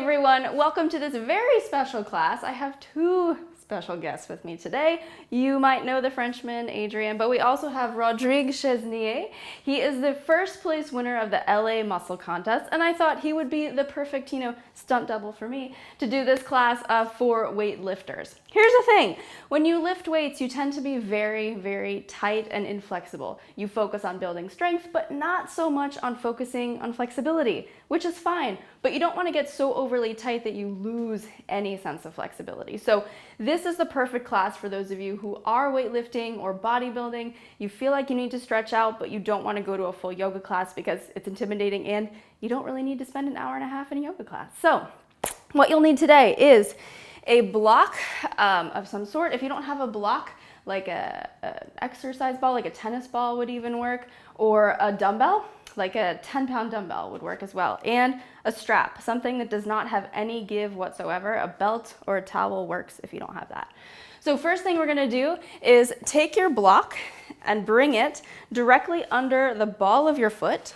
everyone, welcome to this very special class. I have two special guests with me today. You might know the Frenchman, Adrian, but we also have Rodrigue. He is the first place winner of the LA Muscle Contest, and I thought he would be the perfect, stunt double for me to do this class for weightlifters. Here's the thing, when you lift weights, you tend to be very, very tight and inflexible. You focus on building strength, but not so much on focusing on flexibility, which is fine, but you don't want to get so overly tight that you lose any sense of flexibility. So this is the perfect class for those of you who are weightlifting or bodybuilding. You feel like you need to stretch out, but you don't want to go to a full yoga class because it's intimidating and you don't really need to spend an hour and a half in a yoga class. So what you'll need today is a block of some sort. If you don't have a block, like an exercise ball, like a tennis ball would even work, or a dumbbell, like a 10-pound dumbbell would work as well, and a strap, something that does not have any give whatsoever. A belt or a towel works if you don't have that. So first thing we're gonna do is take your block and bring it directly under the ball of your foot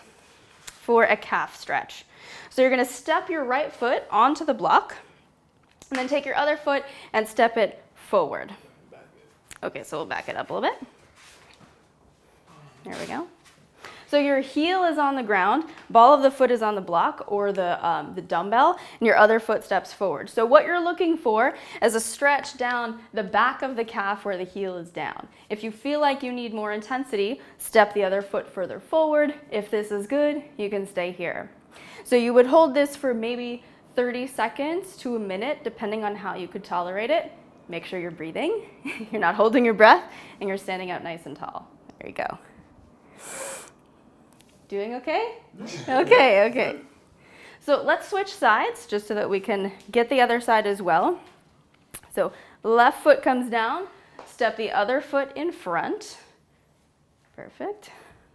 for a calf stretch. So you're gonna step your right foot onto the block, and then take your other foot and step it forward. Okay, so we'll back it up a little bit. There we go. So your heel is on the ground, ball of the foot is on the block or the dumbbell, and your other foot steps forward. So what you're looking for is a stretch down the back of the calf where the heel is down. If you feel like you need more intensity, step the other foot further forward. If this is good, you can stay here. So you would hold this for maybe 30 seconds to a minute, depending on how you could tolerate it. Make sure you're breathing, you're not holding your breath, and you're standing up nice and tall. There you go. Doing okay? Okay. So let's switch sides just so that we can get the other side as well. So left foot comes down, step the other foot in front. Perfect.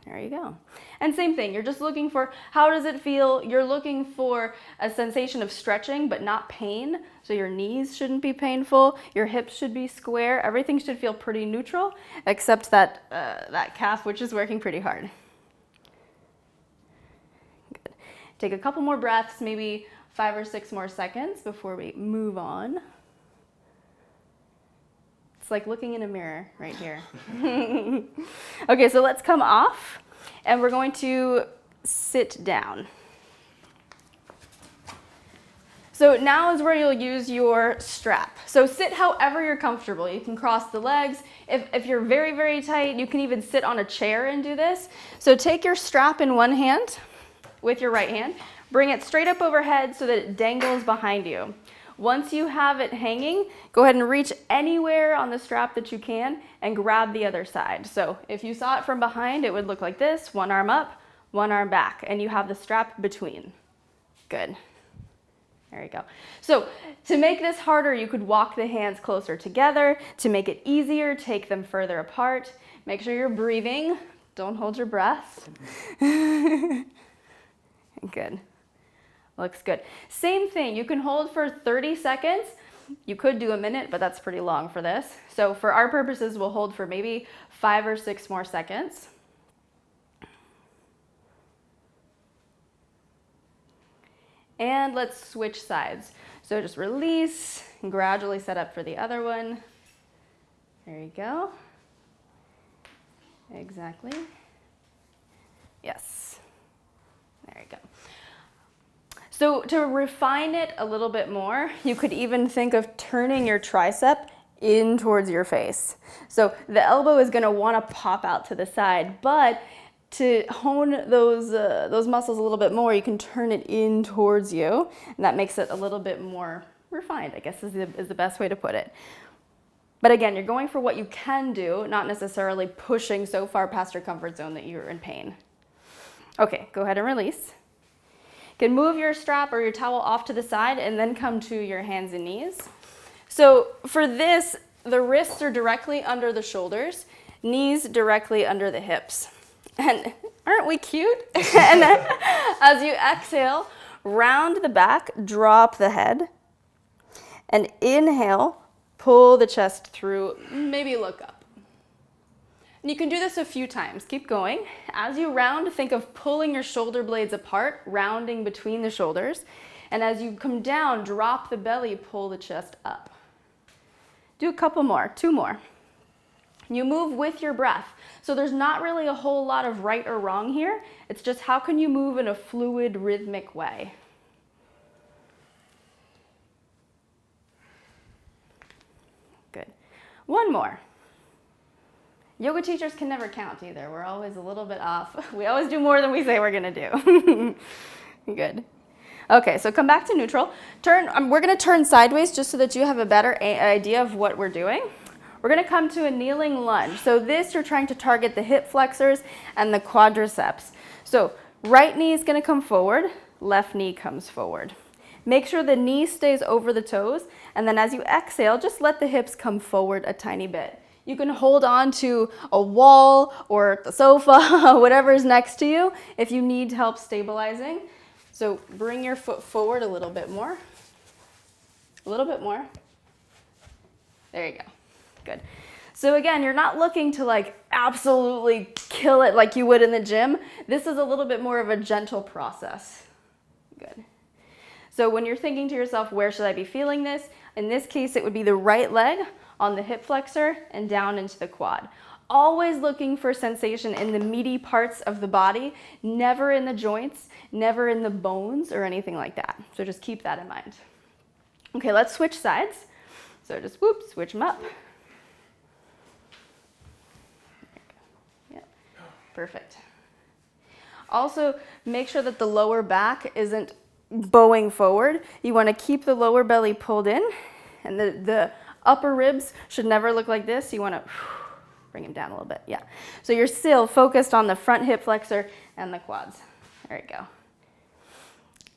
There you go. And same thing, you're just looking for, how does it feel? You're looking for a sensation of stretching, but not pain. So your knees shouldn't be painful, your hips should be square, everything should feel pretty neutral, except that calf, which is working pretty hard. Good. Take a couple more breaths, maybe 5 or 6 more seconds before we move on. It's like looking in a mirror right here. Okay, so let's come off and we're going to sit down. So now is where you'll use your strap. So sit however you're comfortable. You can cross the legs. If you're very, very tight, you can even sit on a chair and do this. So take your strap in one hand with your right hand, bring it straight up overhead so that it dangles behind you. Once you have it hanging, go ahead and reach anywhere on the strap that you can and grab the other side. So if you saw it from behind, it would look like this, one arm up, one arm back, and you have the strap between. Good. There you go. So to make this harder, you could walk the hands closer together. To make it easier, take them further apart. Make sure you're breathing. Don't hold your breath. Good. Looks good. Same thing, you can hold for 30 seconds. You could do a minute, but that's pretty long for this. So for our purposes, we'll hold for maybe 5 or 6 more seconds. And let's switch sides. So just release and gradually set up for the other one. There you go. Exactly. Yes. There you go. So to refine it a little bit more, you could even think of turning your tricep in towards your face. So the elbow is going to want to pop out to the side, but to hone those muscles a little bit more, you can turn it in towards you, and that makes it a little bit more refined, I guess is the best way to put it. But again, you're going for what you can do, not necessarily pushing so far past your comfort zone that you're in pain. Okay, go ahead and release. You can move your strap or your towel off to the side and then come to your hands and knees. So for this, the wrists are directly under the shoulders, knees directly under the hips. And aren't we cute? And then as you exhale, round the back, drop the head, and inhale, pull the chest through, maybe look up. And you can do this a few times. Keep going. As you round, think of pulling your shoulder blades apart, rounding between the shoulders. And as you come down, drop the belly, pull the chest up. Do a couple more, 2 more. You move with your breath. So there's not really a whole lot of right or wrong here. It's just how can you move in a fluid, rhythmic way. Good. 1 more. Yoga teachers can never count either. We're always a little bit off. We always do more than we say we're gonna do. Good. Okay, so come back to neutral. We're gonna turn sideways just so that you have a better idea of what we're doing. We're gonna come to a kneeling lunge. So this, you're trying to target the hip flexors and the quadriceps. So right knee is gonna come forward, left knee comes forward. Make sure the knee stays over the toes, and then as you exhale, just let the hips come forward a tiny bit. You can hold on to a wall or the sofa, whatever is next to you, if you need help stabilizing. So bring your foot forward a little bit more. A little bit more. There you go. Good. So again, you're not looking to like absolutely kill it like you would in the gym. This is a little bit more of a gentle process. Good. So when you're thinking to yourself, where should I be feeling this? In this case, it would be the right leg on the hip flexor and down into the quad. Always looking for sensation in the meaty parts of the body, never in the joints, never in the bones or anything like that. So just keep that in mind. Okay, let's switch sides. So just whoop, switch them up. Yep, perfect. Also, make sure that the lower back isn't bowing forward. You want to keep the lower belly pulled in, and the upper ribs should never look like this. You want to bring them down a little bit. Yeah. So you're still focused on the front hip flexor and the quads. There you go.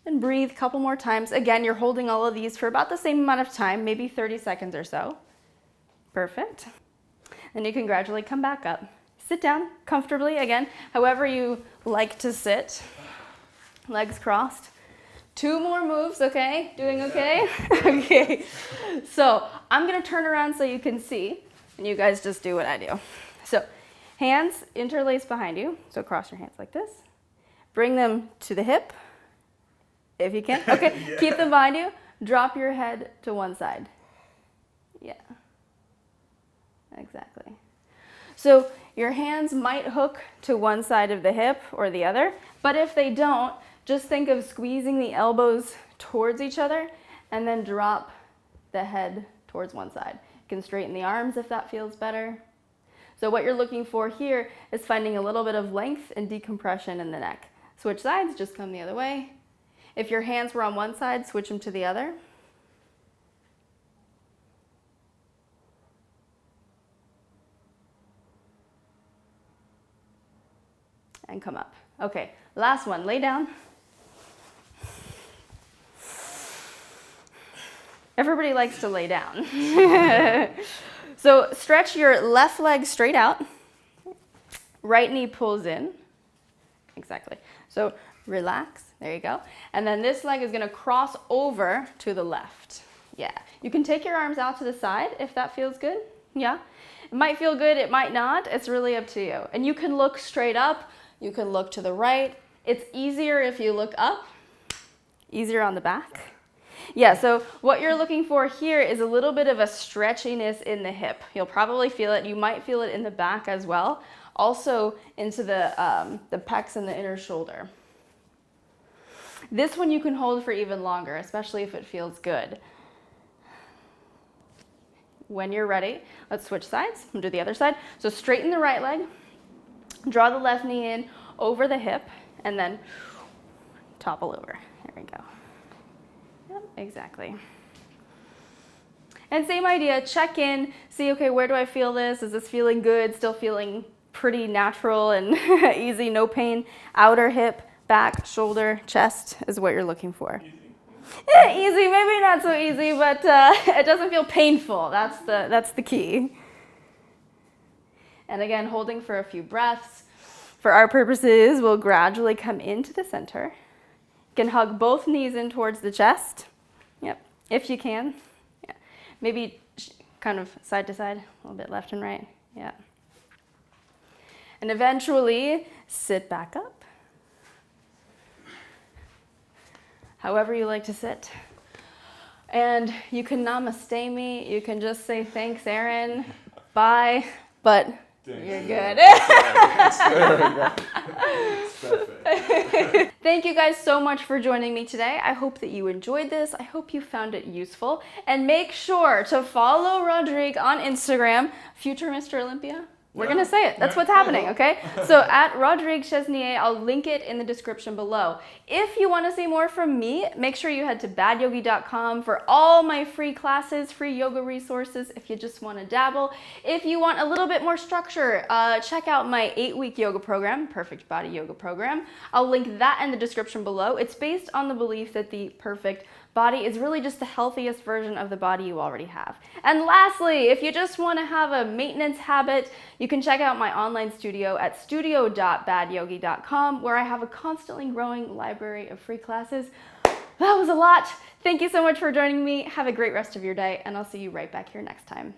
And breathe a couple more times. Again, you're holding all of these for about the same amount of time, maybe 30 seconds or so. Perfect. Then you can gradually come back up. Sit down comfortably, again, however you like to sit. Legs crossed. 2 more moves, okay? Doing okay? Okay. So I'm gonna turn around so you can see, and you guys just do what I do. So hands interlace behind you. So cross your hands like this. Bring them to the hip, if you can. Okay, yeah. Keep them behind you. Drop your head to one side. Yeah, exactly. So your hands might hook to one side of the hip or the other, but if they don't, just think of squeezing the elbows towards each other and then drop the head towards one side. You can straighten the arms if that feels better. So what you're looking for here is finding a little bit of length and decompression in the neck. Switch sides, just come the other way. If your hands were on one side, switch them to the other. And come up. Okay, last one, lay down. Everybody likes to lay down. So stretch your left leg straight out. Right knee pulls in. Exactly. So relax. There you go. And then this leg is going to cross over to the left. Yeah. You can take your arms out to the side if that feels good. Yeah. It might feel good. It might not. It's really up to you. And you can look straight up. You can look to the right. It's easier if you look up. Easier on the back. Yeah, so what you're looking for here is a little bit of a stretchiness in the hip. You'll probably feel it. You might feel it in the back as well. Also into the pecs and the inner shoulder. This one you can hold for even longer, especially if it feels good. When you're ready, let's switch sides and do the other side. So straighten the right leg, draw the left knee in over the hip, and then topple over. There we go. Yep, exactly. And same idea, check in, see, okay, where do I feel this? Is this feeling good? Still feeling pretty natural and easy, no pain? Outer hip, back, shoulder, chest is what you're looking for. Yeah, easy, maybe not so easy, but it doesn't feel painful. That's the key. And again, holding for a few breaths. For our purposes, we'll gradually come into the center. You can hug both knees in towards the chest. Yep, if you can. Yeah. Maybe kind of side to side, a little bit left and right. Yeah. And eventually, sit back up. however you like to sit. And you can namaste me. You can just say, thanks, Aaron. Bye. But you're good. Thank you guys so much for joining me today. I hope that you enjoyed this. I hope you found it useful. And make sure to follow Rodrigue on Instagram, future Mr. Olympia. We're going to say it. That's what's happening, okay? So at Rodrigue Chesnier, I'll link it in the description below. If you want to see more from me, make sure you head to badyogi.com for all my free classes, free yoga resources if you just want to dabble. If you want a little bit more structure, check out my 8-week yoga program, Perfect Body Yoga Program. I'll link that in the description below. It's based on the belief that the perfect body is really just the healthiest version of the body you already have. And lastly, if you just want to have a maintenance habit, you can check out my online studio at studio.badyogi.com, where I have a constantly growing library of free classes. That was a lot. Thank you so much for joining me. Have a great rest of your day, and I'll see you right back here next time.